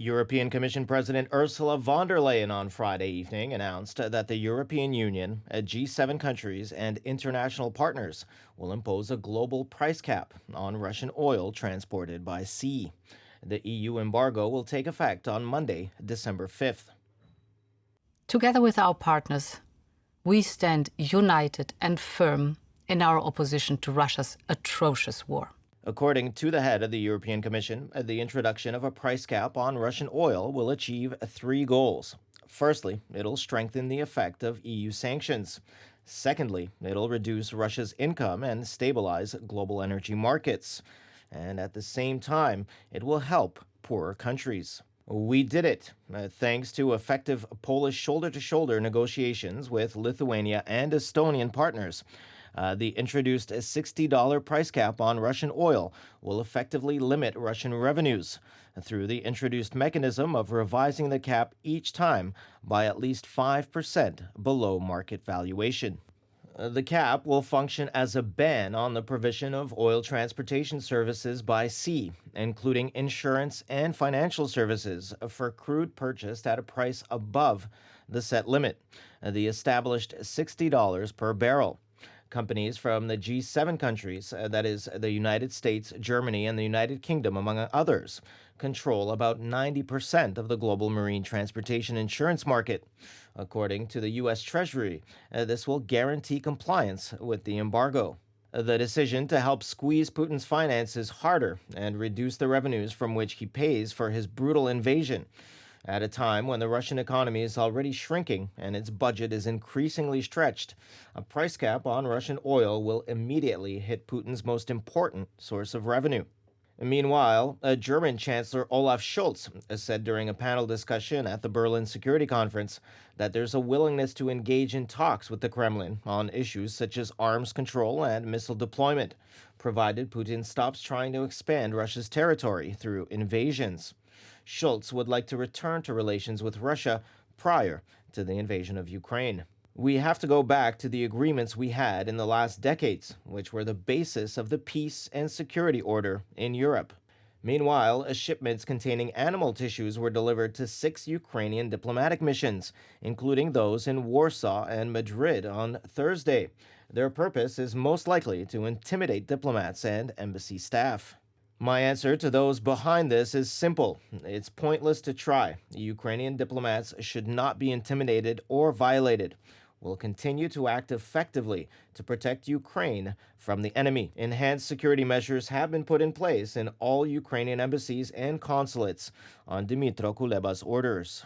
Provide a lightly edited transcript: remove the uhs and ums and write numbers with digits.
European Commission President Ursula von der Leyen on Friday evening announced that the European Union, G7 countries, and international partners will impose a global price cap on Russian oil transported by sea. The EU embargo will take effect on Monday, December 5th. Together with our partners, we stand united and firm in our opposition to Russia's atrocious war. According to the head of the European Commission, the introduction of a price cap on Russian oil will achieve three goals. Firstly, it'll strengthen the effect of EU sanctions. Secondly, it'll reduce Russia's income and stabilize global energy markets. And at the same time, it will help poorer countries. We did it, thanks to effective Polish shoulder-to-shoulder negotiations with Lithuania and Estonian partners. The introduced $60 price cap on Russian oil will effectively limit Russian revenues through the introduced mechanism of revising the cap each time by at least 5% below market valuation. The cap will function as a ban on the provision of oil transportation services by sea, including insurance and financial services for crude purchased at a price above the set limit, the established $60 per barrel. Companies from the G7 countries, that is, the United States, Germany, and the United Kingdom, among others, control about 90% of the global marine transportation insurance market. According to the U.S. Treasury, this will guarantee compliance with the embargo. The decision to help squeeze Putin's finances harder and reduce the revenues from which he pays for his brutal invasion at a time when the Russian economy is already shrinking and its budget is increasingly stretched. A price cap on Russian oil will immediately hit Putin's most important source of revenue. Meanwhile, German Chancellor Olaf Scholz said during a panel discussion at the Berlin Security Conference that there's a willingness to engage in talks with the Kremlin on issues such as arms control and missile deployment, provided Putin stops trying to expand Russia's territory through invasions. Scholz would like to return to relations with Russia prior to the invasion of Ukraine. We have to go back to the agreements we had in the last decades, which were the basis of the peace and security order in Europe. Meanwhile, shipments containing animal tissues were delivered to 6 Ukrainian diplomatic missions, including those in Warsaw and Madrid on Thursday. Their purpose is most likely to intimidate diplomats and embassy staff. My answer to those behind this is simple. It's pointless to try. Ukrainian diplomats should not be intimidated or violated. We'll continue to act effectively to protect Ukraine from the enemy. Enhanced security measures have been put in place in all Ukrainian embassies and consulates on Dmytro Kuleba's orders.